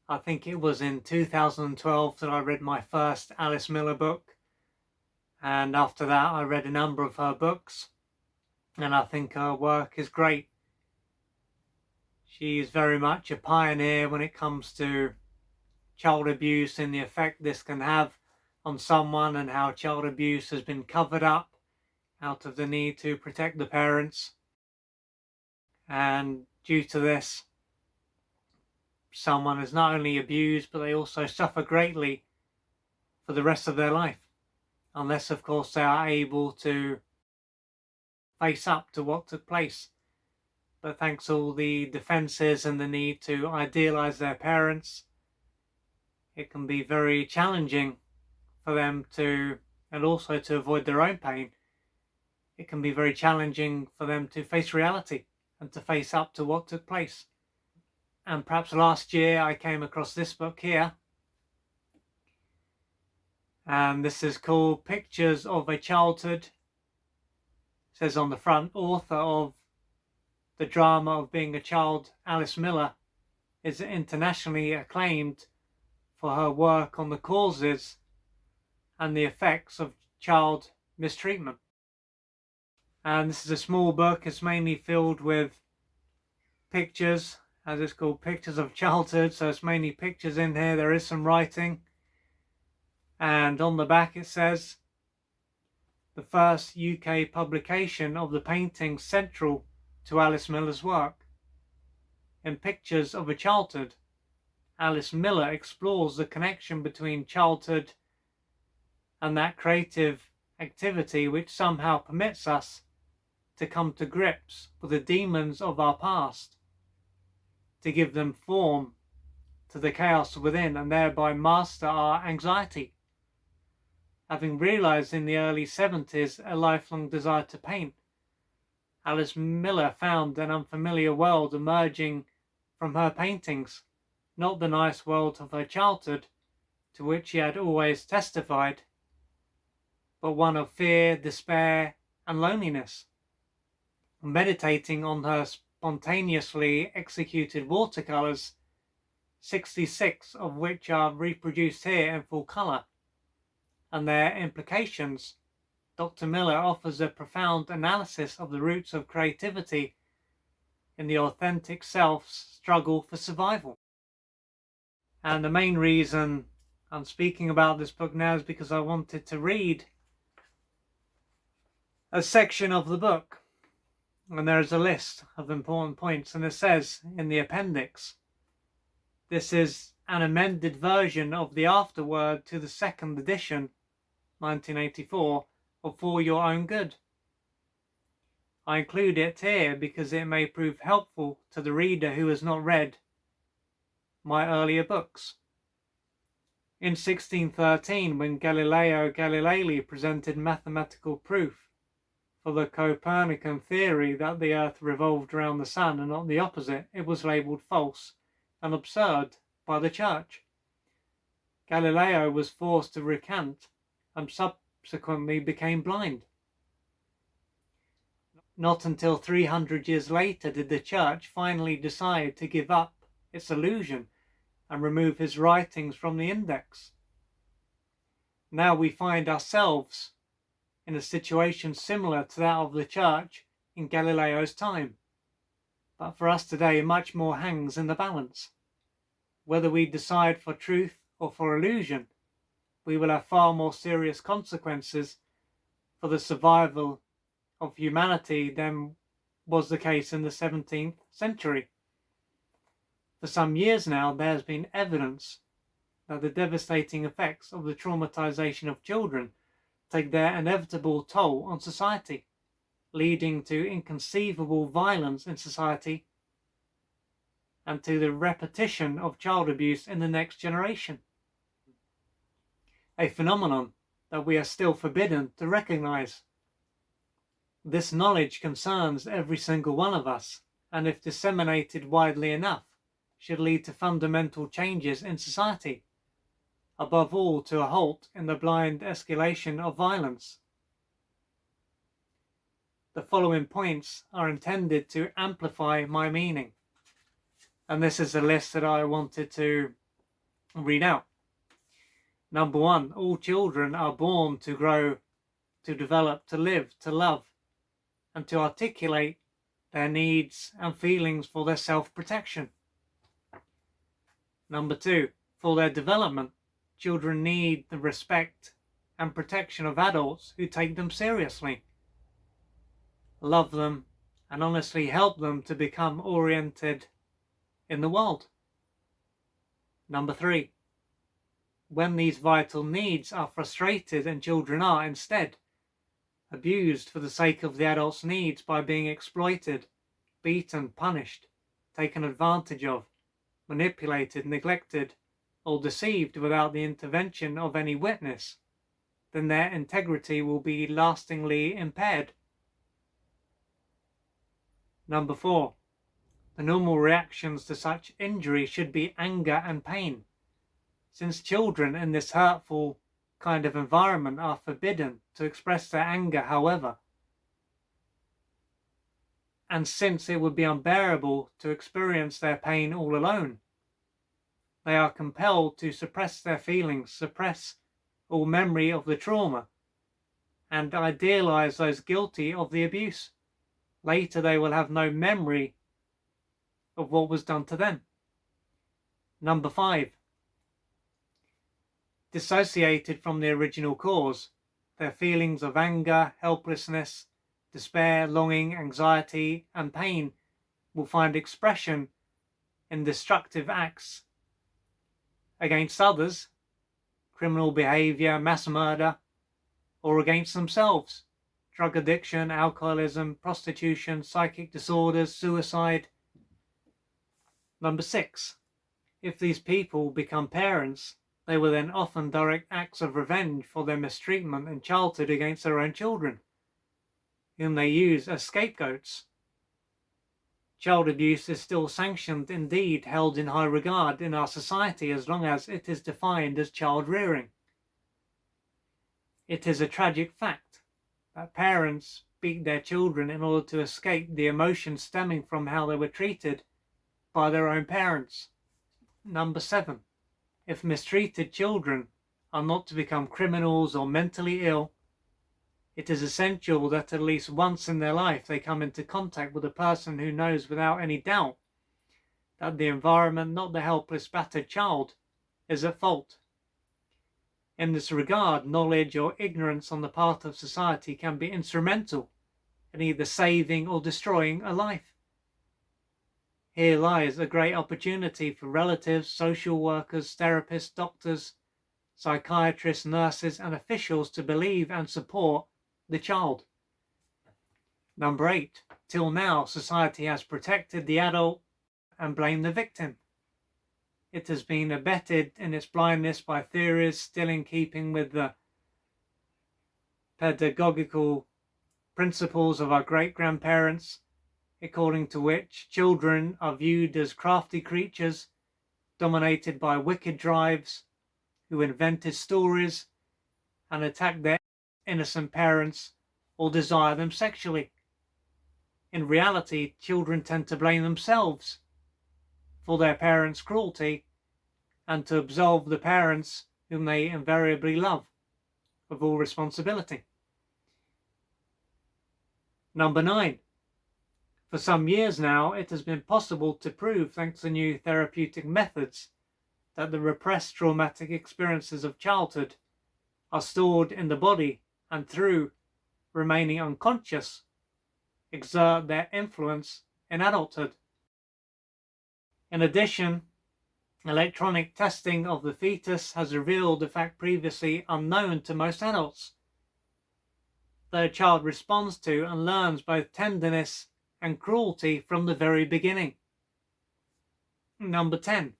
I think it was in 2012 that I read my first Alice Miller book. And after that, I read a number of her books. And I think her work is great. She's very much a pioneer when it comes to child abuse and the effect this can have on someone, and how child abuse has been covered up out of the need to protect the parents. And due to this, someone is not only abused, but they also suffer greatly for the rest of their life. Unless, of course, they are able to face up to what took place. But thanks to all the defenses and the need to idealize their parents, it can be very challenging for them to, and also to avoid their own pain, it can be very challenging for them to face reality and to face up to what took place. And perhaps last year I came across this book here. And this is called Pictures of a Childhood. It says on the front, author of the drama of being a child, Alice Miller, is internationally acclaimed for her work on the causes and the effects of child mistreatment. And this is a small book. It's mainly filled with pictures, as it's called, Pictures of Childhood. So it's mainly pictures in here. There is some writing. And on the back it says, the first UK publication of the painting central to Alice Miller's work. In Pictures of a Childhood, Alice Miller explores the connection between childhood and that creative activity which somehow permits us to come to grips with the demons of our past, to give them form to the chaos within, and thereby master our anxiety. Having realized in the early 70s a lifelong desire to paint, Alice Miller found an unfamiliar world emerging from her paintings, not the nice world of her childhood, to which she had always testified, but one of fear, despair, and loneliness. Meditating on her spontaneously executed watercolors, 66 of which are reproduced here in full color, and their implications, Dr. Miller offers a profound analysis of the roots of creativity in the authentic self's struggle for survival. And the main reason I'm speaking about this book now is because I wanted to read a section of the book, and there is a list of important points, and it says in the appendix, this is an amended version of the afterword to the second edition, 1984, of For Your Own Good. I include it here because it may prove helpful to the reader who has not read my earlier books. In 1613, when Galileo Galilei presented mathematical proof for the Copernican theory that the Earth revolved around the Sun and not the opposite, it was labelled false and absurd by the Church. Galileo was forced to recant and subsequently became blind. Not until 300 years later did the Church finally decide to give up its illusion and remove his writings from the index. Now we find ourselves in a situation similar to that of the Church in Galileo's time. But for us today, much more hangs in the balance. Whether we decide for truth or for illusion, we will have far more serious consequences for the survival of humanity than was the case in the 17th century. For some years now, there has been evidence that the devastating effects of the traumatization of children take their inevitable toll on society, leading to inconceivable violence in society and to the repetition of child abuse in the next generation. A phenomenon that we are still forbidden to recognize. This knowledge concerns every single one of us, and if disseminated widely enough, should lead to fundamental changes in society, above all to a halt in the blind escalation of violence. The following points are intended to amplify my meaning, and this is a list that I wanted to read out. Number 1, all children are born to grow, to develop, to live, to love, and to articulate their needs and feelings for their self-protection. Number 2, for their development, children need the respect and protection of adults who take them seriously, love them, and honestly help them to become oriented in the world. Number 3, when these vital needs are frustrated and children are, instead, abused for the sake of the adult's needs by being exploited, beaten, punished, taken advantage of, manipulated, neglected, or deceived without the intervention of any witness, then their integrity will be lastingly impaired. Number 4, the normal reactions to such injury should be anger and pain, since children in this hurtful kind of environment are forbidden to express their anger, however, and since it would be unbearable to experience their pain all alone, they are compelled to suppress their feelings, suppress all memory of the trauma, and idealize those guilty of the abuse. Later they will have no memory of what was done to them. Number 5, dissociated from the original cause, their feelings of anger, helplessness, despair, longing, anxiety, and pain will find expression in destructive acts against others, criminal behavior, mass murder, or against themselves, drug addiction, alcoholism, prostitution, psychic disorders, suicide. Number 6, if these people become parents, they will then often direct acts of revenge for their mistreatment in childhood against their own children, whom they use as scapegoats. Child abuse is still sanctioned, indeed held in high regard in our society, as long as it is defined as child rearing. It is a tragic fact that parents beat their children in order to escape the emotions stemming from how they were treated by their own parents. Number 7, if mistreated children are not to become criminals or mentally ill, it is essential that at least once in their life they come into contact with a person who knows without any doubt that the environment, not the helpless, battered child, is at fault. In this regard, knowledge or ignorance on the part of society can be instrumental in either saving or destroying a life. Here lies a great opportunity for relatives, social workers, therapists, doctors, psychiatrists, nurses, and officials to believe and support the child. Number 8, till now society has protected the adult and blamed the victim. It has been abetted in its blindness by theories still in keeping with the pedagogical principles of our great-grandparents, according to which children are viewed as crafty creatures dominated by wicked drives who invented stories and attack their innocent parents or desire them sexually. In reality, children tend to blame themselves for their parents' cruelty and to absolve the parents whom they invariably love of all responsibility. Number 9, for some years now it has been possible to prove, thanks to new therapeutic methods, that the repressed traumatic experiences of childhood are stored in the body and, through remaining unconscious, exert their influence in adulthood. In addition, electronic testing of the fetus has revealed a fact previously unknown to most adults, that a child responds to and learns both tenderness and cruelty from the very beginning. Number 10,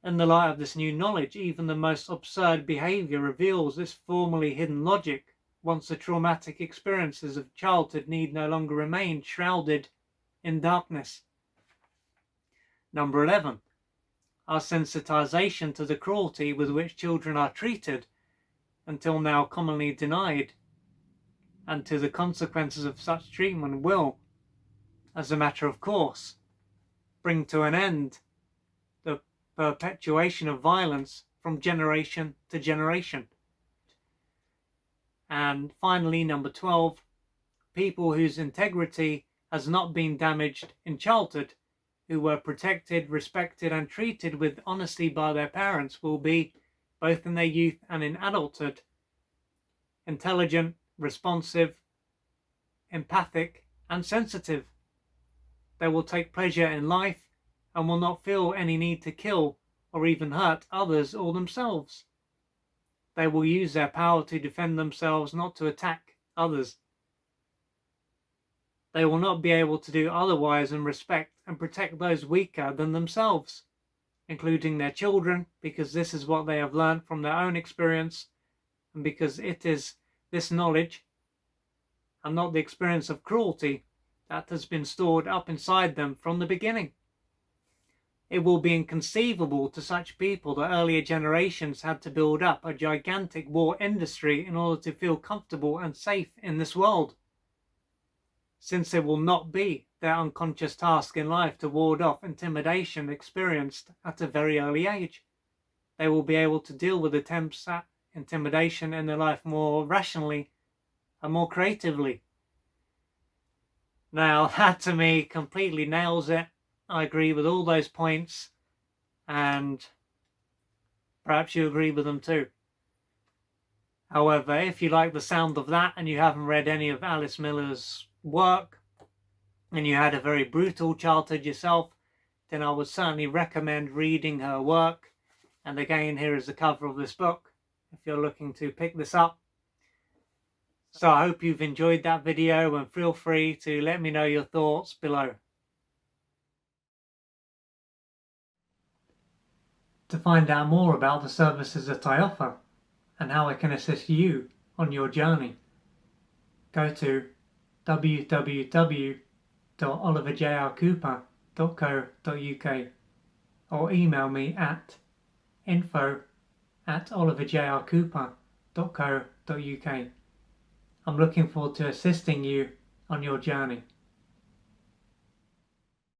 in the light of this new knowledge, even the most absurd behavior reveals this formerly hidden logic once the traumatic experiences of childhood need no longer remain shrouded in darkness. Number 11, our sensitization to the cruelty with which children are treated, until now commonly denied, and to the consequences of such treatment will, as a matter of course, bring to an end the perpetuation of violence from generation to generation. And finally, number 12, people whose integrity has not been damaged in childhood, who were protected, respected, and treated with honesty by their parents, will be, both in their youth and in adulthood, intelligent, responsive, empathic, and sensitive. They will take pleasure in life and will not feel any need to kill or even hurt others or themselves. They will use their power to defend themselves, not to attack others. They will not be able to do otherwise and respect and protect those weaker than themselves, including their children, because this is what they have learned from their own experience, and because it is this knowledge and not the experience of cruelty that has been stored up inside them from the beginning. It will be inconceivable to such people that earlier generations had to build up a gigantic war industry in order to feel comfortable and safe in this world, since it will not be their unconscious task in life to ward off intimidation experienced at a very early age. They will be able to deal with attempts at intimidation in their life more rationally and more creatively. Now, that to me completely nails it. I agree with all those points, and perhaps you agree with them too. However, if you like the sound of that and you haven't read any of Alice Miller's work, and you had a very brutal childhood yourself, then I would certainly recommend reading her work. And again, here is the cover of this book, if you're looking to pick this up. So I hope you've enjoyed that video, and feel free to let me know your thoughts below. To find out more about the services that I offer and how I can assist you on your journey, go to www.oliverjrcooper.co.uk or email me at info@oliverjrcooper.co.uk. I'm looking forward to assisting you on your journey.